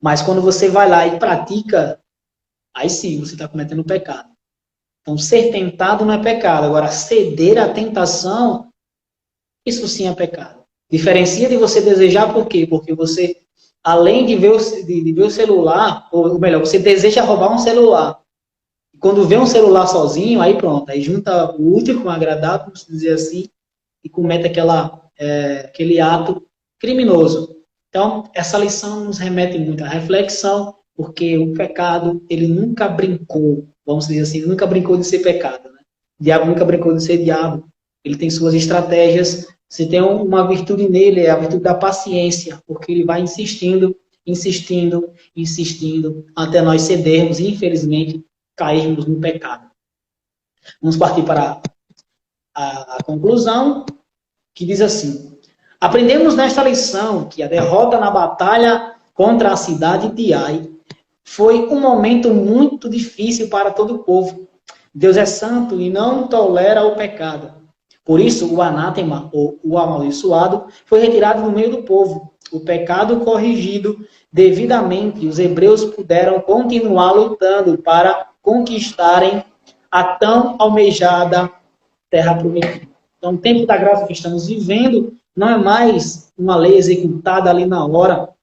Mas quando você vai lá e pratica, aí sim, você está cometendo pecado. Então, ser tentado não é pecado. Agora, ceder à tentação, isso sim é pecado. Diferencia de você desejar por quê? Porque você, além de ver o celular, ou melhor, você deseja roubar um celular. E quando vê um celular sozinho, aí pronto. Aí junta o útil com o agradável, vamos dizer assim, e comete aquele ato criminoso. Então, essa lição nos remete muito à reflexão, porque o pecado, ele nunca brincou, vamos dizer assim, nunca brincou de ser pecado. Né? O diabo nunca brincou de ser diabo. Ele tem suas estratégias. Se tem uma virtude nele, é a virtude da paciência, porque ele vai insistindo, insistindo, insistindo, até nós cedermos e, infelizmente, cairmos no pecado. Vamos partir para a conclusão, que diz assim: aprendemos nesta lição que a derrota na batalha contra a cidade de Ai foi um momento muito difícil para todo o povo. Deus é santo e não tolera o pecado. Por isso, o anátema, ou o amaldiçoado, foi retirado do meio do povo. O pecado corrigido devidamente, os hebreus puderam continuar lutando para conquistarem a tão almejada terra prometida. Então, o tempo da graça que estamos vivendo não é mais uma lei executada ali na hora,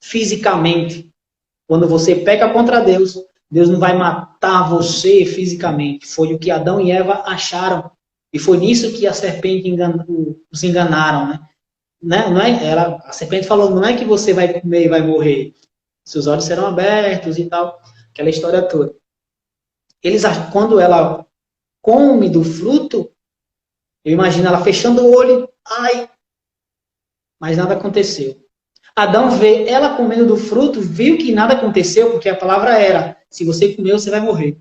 fisicamente. Quando você peca contra Deus, Deus não vai matar você fisicamente. Foi o que Adão e Eva acharam. E foi nisso que a serpente os enganaram. A serpente falou, não é que você vai comer e vai morrer. Seus olhos serão abertos e tal. Aquela história toda. Quando ela come do fruto, eu imagino ela fechando o olho, ai, mas nada aconteceu. Adão vê ela comendo do fruto, viu que nada aconteceu, porque a palavra era, se você comer, você vai morrer.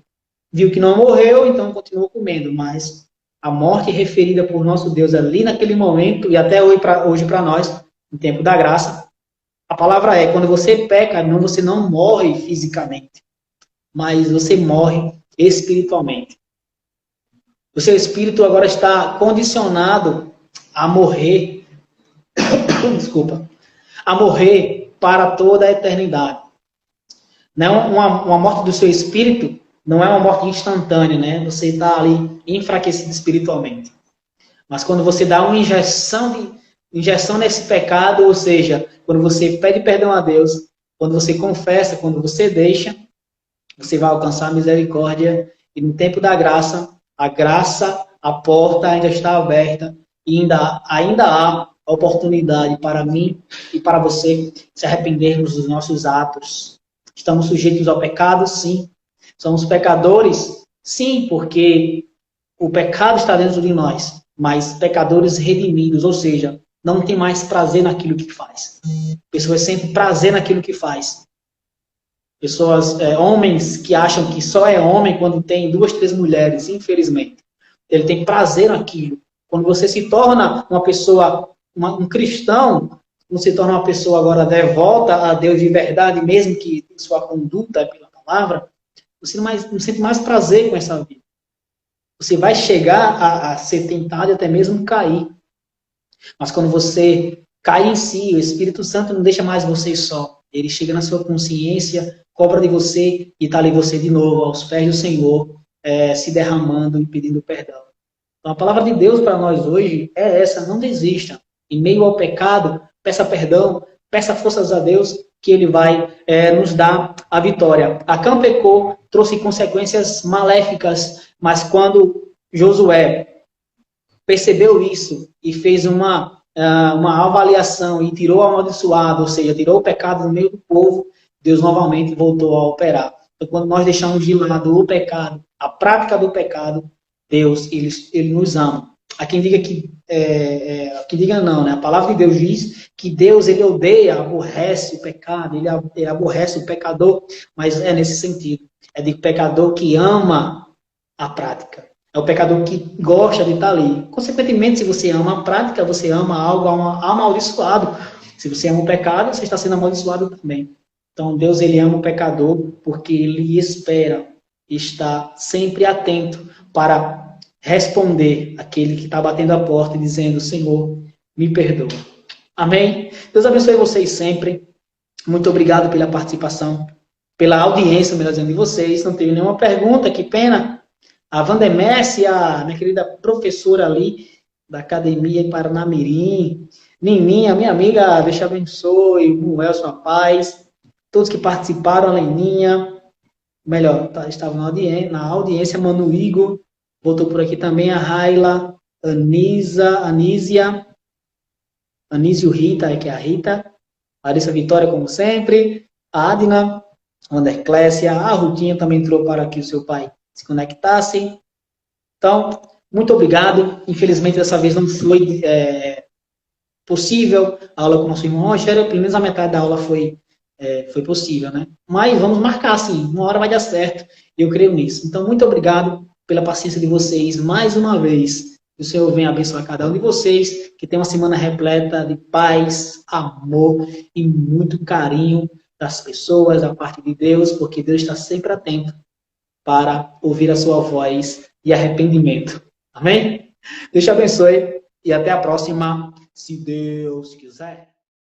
Viu que não morreu, então continuou comendo, mas a morte referida por nosso Deus ali naquele momento, e até hoje para nós, no tempo da graça, a palavra é, quando você peca, você não morre fisicamente, mas você morre espiritualmente. O seu espírito agora está condicionado a morrer, a morrer para toda a eternidade. Não uma morte do seu espírito não é uma morte instantânea, né? Você está ali enfraquecido espiritualmente. Mas quando você dá uma injeção nesse pecado, ou seja, quando você pede perdão a Deus, quando você confessa, quando você deixa, você vai alcançar a misericórdia e no tempo da graça, a porta ainda está aberta e ainda há a oportunidade para mim e para você se arrependermos dos nossos atos. Estamos sujeitos ao pecado, sim. Somos pecadores, sim, porque o pecado está dentro de nós, mas pecadores redimidos, ou seja, não tem mais prazer naquilo que faz. Pessoas sentem prazer naquilo que faz. Pessoas, homens que acham que só é homem quando tem 2, 3 mulheres, infelizmente. Ele tem prazer naquilo. Quando você se torna uma pessoa, um cristão, não se torna uma pessoa agora devota a Deus de verdade, mesmo que sua conduta é pela palavra, você não sente mais prazer com essa vida. Você vai chegar a ser tentado e até mesmo cair. Mas quando você cai em si, o Espírito Santo não deixa mais você só. Ele chega na sua consciência, cobra de você e está ali você de novo, aos pés do Senhor, se derramando e pedindo perdão. Então a palavra de Deus para nós hoje é essa: não desista. Em meio ao pecado, peça perdão, peça forças a Deus, que Ele vai nos dar a vitória. Acã pecou, trouxe consequências maléficas, mas quando Josué percebeu isso e fez uma avaliação e tirou o amaldiçoado, ou seja, tirou o pecado do meio do povo, Deus novamente voltou a operar. Então, quando nós deixamos de lado o pecado, a prática do pecado, Deus, ele nos ama. Há quem diga que diga não, né? A palavra de Deus diz que Deus, ele odeia, aborrece o pecado, ele aborrece o pecador, mas é nesse sentido. É de pecador que ama a prática. É o pecador que gosta de estar ali. Consequentemente, se você ama a prática, você ama algo amaldiçoado. Se você ama o pecado, você está sendo amaldiçoado também. Então, Deus, ele ama o pecador porque ele espera, está sempre atento para responder aquele que está batendo a porta e dizendo: Senhor, me perdoa. Amém? Deus abençoe vocês sempre. Muito obrigado pela participação, pela audiência, melhor dizendo, de vocês. Não teve nenhuma pergunta, que pena. A Vandemesse, a minha querida professora ali da Academia em Paranamirim, Nininha, minha amiga, Deus te abençoe, o Welson, a paz, todos que participaram, a Leninha, melhor, estava na audiência, Manu Igor, voltou por aqui também, a Raila, Anísio Rita, que é a Rita, Larissa Vitória, como sempre, a Adna, a Anderclécia, a Rutinha também entrou para que o seu pai se conectassem. Então, muito obrigado. Infelizmente, dessa vez não foi possível a aula com o nosso irmão Rogério, pelo menos a metade da aula foi possível, né? Mas vamos marcar, sim, uma hora vai dar certo, e eu creio nisso. Então, muito obrigado pela paciência de vocês, mais uma vez. Que o Senhor venha abençoar cada um de vocês, que tenha uma semana repleta de paz, amor e muito carinho das pessoas, da parte de Deus, porque Deus está sempre atento para ouvir a sua voz e arrependimento. Amém? Deus te abençoe e até a próxima, se Deus quiser.